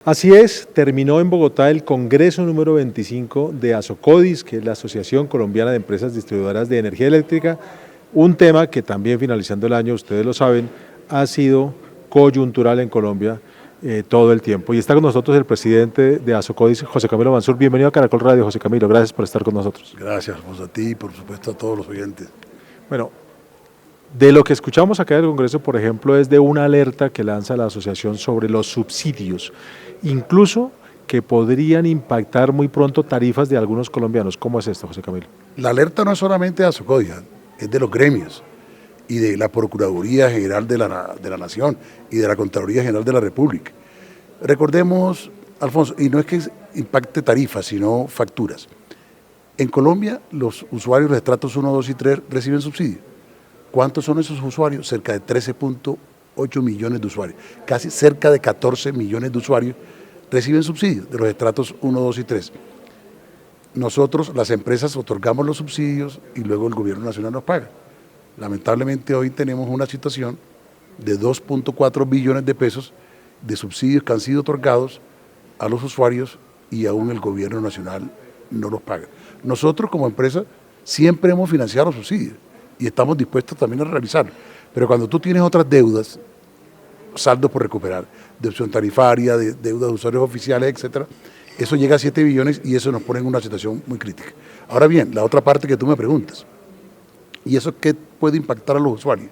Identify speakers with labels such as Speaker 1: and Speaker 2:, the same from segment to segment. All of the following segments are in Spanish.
Speaker 1: Así es, terminó en Bogotá el Congreso número 25 de Asocodis, que es la Asociación Colombiana de Empresas Distribuidoras de Energía Eléctrica, un tema que también finalizando el año, ustedes lo saben, ha sido coyuntural en Colombia todo el tiempo. Y está con nosotros el presidente de Asocodis, José Camilo Mansur. Bienvenido a Caracol Radio, José Camilo, gracias por estar con nosotros.
Speaker 2: Gracias, Alfonso, a ti y por supuesto a todos los oyentes.
Speaker 1: Bueno, de lo que escuchamos acá en el Congreso, por ejemplo, es de una alerta que lanza la asociación sobre los subsidios, incluso que podrían impactar muy pronto tarifas de algunos colombianos. ¿Cómo es esto, José Camilo?
Speaker 2: La alerta no es solamente de Asocodis, es de los gremios y de la Procuraduría General de la Nación y de la Contraloría General de la República. Recordemos, Alfonso, y no es que impacte tarifas, sino facturas. En Colombia, los usuarios de estratos 1, 2 y 3 reciben subsidios. ¿Cuántos son esos usuarios? Cerca de 13.8 millones de usuarios. Casi cerca de 14 millones de usuarios reciben subsidios de los estratos 1, 2 y 3. Nosotros, las empresas, otorgamos los subsidios y luego el gobierno nacional nos paga. Lamentablemente hoy tenemos una situación de 2.4 billones de pesos de subsidios que han sido otorgados a los usuarios y aún el gobierno nacional no los paga. Nosotros como empresa siempre hemos financiado los subsidios y estamos dispuestos también a realizarlo. Pero cuando tú tienes otras deudas, saldos por recuperar, de opción tarifaria, de deudas de usuarios oficiales, etcétera, eso llega a 7 billones y eso nos pone en una situación muy crítica. Ahora bien, la otra parte que tú me preguntas, ¿y eso qué puede impactar a los usuarios?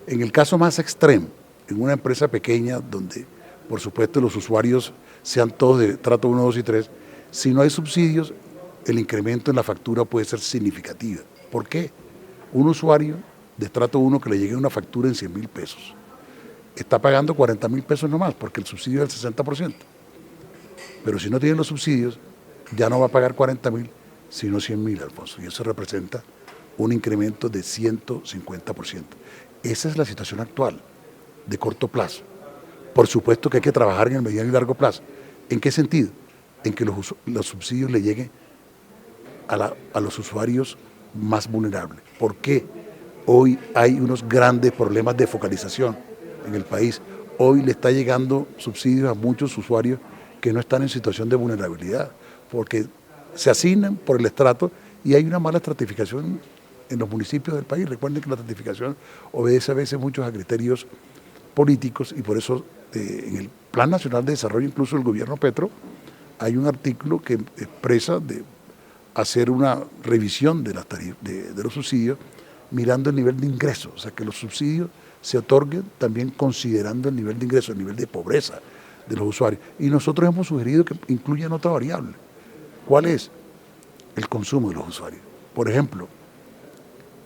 Speaker 2: En el caso más extremo, en una empresa pequeña donde, por supuesto, los usuarios sean todos de trato 1, 2 y 3, si no hay subsidios, el incremento en la factura puede ser significativo. ¿Por qué? Un usuario de estrato 1 que le llegue una factura en 100.000 pesos, está pagando 40.000 pesos nomás, porque el subsidio es del 60%. Pero si no tiene los subsidios, ya no va a pagar 40.000, sino 100.000, Alfonso, y eso representa un incremento de 150%. Esa es la situación actual, de corto plazo. Por supuesto que hay que trabajar en el mediano y largo plazo. ¿En qué sentido? En que los subsidios le lleguen a los usuarios más vulnerables. ¿Por qué? Hoy hay unos grandes problemas de focalización en el país. Hoy le está llegando subsidios a muchos usuarios que no están en situación de vulnerabilidad, porque se asignan por el estrato y hay una mala estratificación en los municipios del país. Recuerden que la estratificación obedece a veces muchos a criterios políticos y por eso en el Plan Nacional de Desarrollo, incluso el gobierno Petro, hay un artículo que expresa de hacer una revisión de los subsidios mirando el nivel de ingreso, o sea que los subsidios se otorguen también considerando el nivel de ingreso, el nivel de pobreza de los usuarios. Y nosotros hemos sugerido que incluyan otra variable. ¿Cuál es? El consumo de los usuarios. Por ejemplo,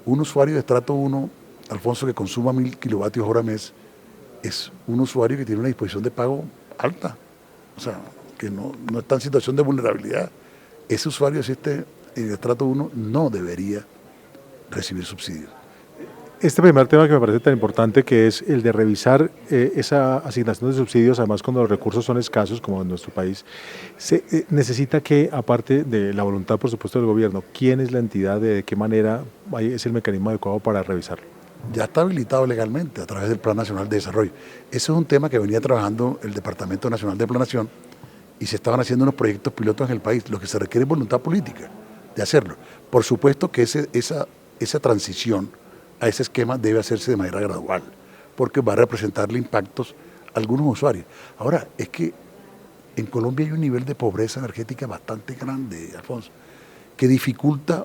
Speaker 2: un usuario de estrato 1, Alfonso, que consuma 1.000 kilovatios hora mes, es un usuario que tiene una disposición de pago alta, o sea, que no está en situación de vulnerabilidad. Ese usuario, si esté en el estrato 1, no debería recibir subsidios.
Speaker 1: Este primer tema que me parece tan importante, que es el de revisar esa asignación de subsidios, además cuando los recursos son escasos, como en nuestro país, se necesita que, aparte de la voluntad, por supuesto, del gobierno, ¿quién es la entidad, de qué manera es el mecanismo adecuado para revisarlo?
Speaker 2: Ya está habilitado legalmente a través del Plan Nacional de Desarrollo. Ese es un tema que venía trabajando el Departamento Nacional de Planeación y se estaban haciendo unos proyectos pilotos en el país. Lo que se requiere es voluntad política de hacerlo. Por supuesto que esa transición a ese esquema debe hacerse de manera gradual, porque va a representarle impactos a algunos usuarios. Ahora, es que en Colombia hay un nivel de pobreza energética bastante grande, Alfonso, que dificulta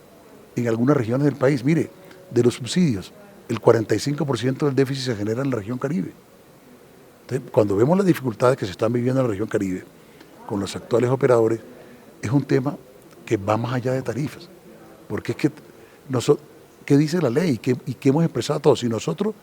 Speaker 2: en algunas regiones del país. Mire, de los subsidios, el 45% del déficit se genera en la región Caribe. Entonces, cuando vemos las dificultades que se están viviendo en la región Caribe con los actuales operadores, es un tema que va más allá de tarifas, porque es que ¿qué dice la ley? ¿Y qué hemos expresado todos? Si nosotros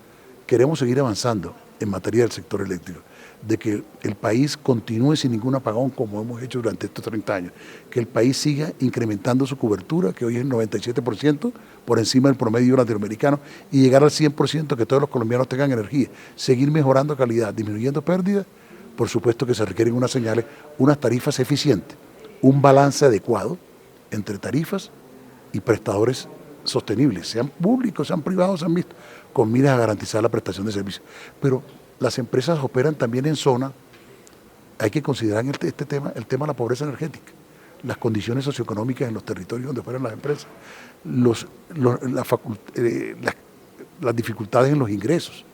Speaker 2: queremos seguir avanzando en materia del sector eléctrico, de que el país continúe sin ningún apagón como hemos hecho durante estos 30 años, que el país siga incrementando su cobertura, que hoy es el 97%, por encima del promedio latinoamericano, y llegar al 100%, que todos los colombianos tengan energía, seguir mejorando calidad, disminuyendo pérdidas, por supuesto que se requieren unas señales, unas tarifas eficientes, un balance adecuado entre tarifas y prestadores sostenibles, sean públicos, sean privados, se han visto, con miras a garantizar la prestación de servicios. Pero las empresas operan también en zonas hay que considerar este tema, el tema de la pobreza energética, las condiciones socioeconómicas en los territorios donde operan las empresas, las dificultades en los ingresos.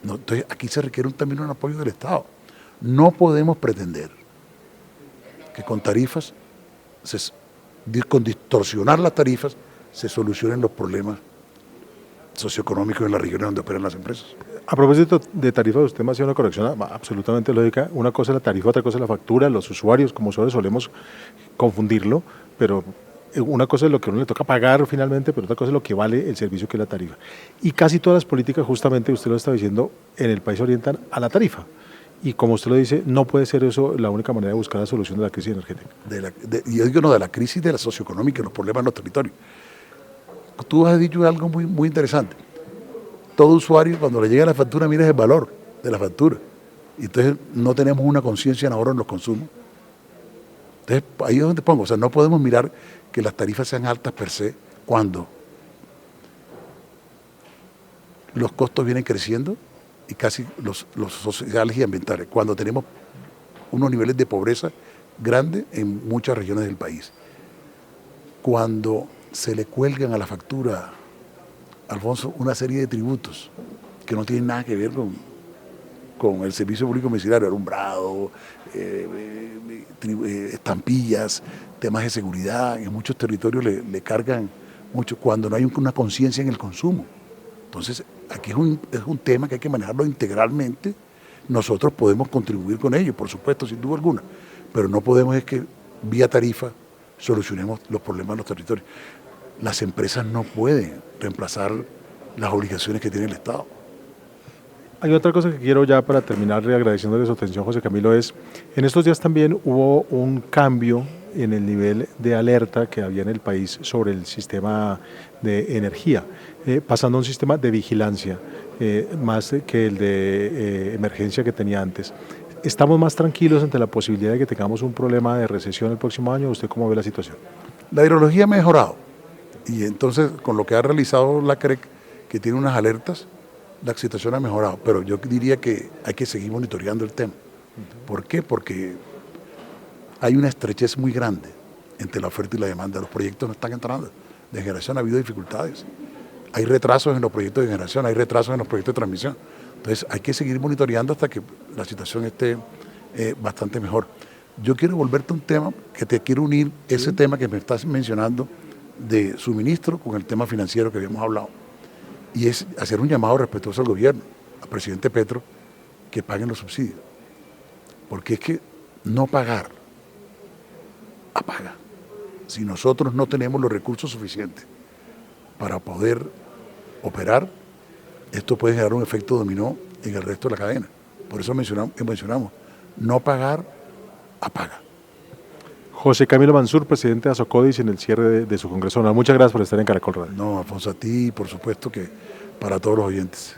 Speaker 2: No, entonces aquí se requiere también un apoyo del Estado. No podemos pretender que con tarifas, con distorsionar las tarifas, se solucionen los problemas socioeconómicos en las regiones donde operan las empresas.
Speaker 1: A propósito de tarifas, usted me hacía una corrección absolutamente lógica. Una cosa es la tarifa, otra cosa es la factura. Los usuarios, como usuarios, solemos confundirlo, pero una cosa es lo que a uno le toca pagar finalmente, pero otra cosa es lo que vale el servicio que es la tarifa. Y casi todas las políticas, justamente, usted lo está diciendo, en el país orientan a la tarifa. Y como usted lo dice, no puede ser eso la única manera de buscar la solución de la crisis energética.
Speaker 2: Yo digo, no, de la crisis de la socioeconómica y los problemas en los territorios. Tú has dicho algo muy, muy interesante. Todo usuario, cuando le llega la factura, mira el valor de la factura. Y entonces no tenemos una conciencia ahora en los consumos. Entonces, ahí es donde pongo. O sea, no podemos mirar que las tarifas sean altas per se cuando los costos vienen creciendo y casi los sociales y ambientales, cuando tenemos unos niveles de pobreza grandes en muchas regiones del país. Cuando se le cuelgan a la factura, Alfonso, una serie de tributos que no tienen nada que ver con el servicio público domiciliario, alumbrado, estampillas, temas de seguridad. En muchos territorios le cargan mucho cuando no hay una conciencia en el consumo. Entonces, aquí es un tema que hay que manejarlo integralmente. Nosotros podemos contribuir con ello, por supuesto, sin duda alguna, pero no podemos es que vía tarifa solucionemos los problemas de los territorios. Las empresas no pueden reemplazar las obligaciones que tiene el Estado.
Speaker 1: Hay otra cosa que quiero ya para terminar agradeciéndole su atención, José Camilo, es en estos días también hubo un cambio en el nivel de alerta que había en el país sobre el sistema de energía, pasando a un sistema de vigilancia más que el de emergencia que tenía antes. ¿Estamos más tranquilos ante la posibilidad de que tengamos un problema de recesión el próximo año? ¿Usted cómo ve la situación?
Speaker 2: La hidrología ha mejorado y entonces con lo que ha realizado la CREC, que tiene unas alertas, la situación ha mejorado, pero yo diría que hay que seguir monitoreando el tema. ¿Por qué? Porque hay una estrechez muy grande entre la oferta y la demanda. Los proyectos no están entrando. De generación ha habido dificultades. Hay retrasos en los proyectos de generación, hay retrasos en los proyectos de transmisión. Entonces hay que seguir monitoreando hasta que la situación esté bastante mejor. Yo quiero volverte a un tema que te quiero unir, ese tema que me estás mencionando de suministro con el tema financiero que habíamos hablado. Y es hacer un llamado respetuoso al gobierno, al presidente Petro, que paguen los subsidios. Porque es que no pagar apaga. Si nosotros no tenemos los recursos suficientes para poder operar, esto puede generar un efecto dominó en el resto de la cadena. Por eso mencionamos no pagar apaga.
Speaker 1: José Camilo Mansur, presidente de Asocodis, en el cierre de su congreso. Muchas gracias por estar en Caracol Radio.
Speaker 2: No, Alfonso, a ti, por supuesto que para todos los oyentes.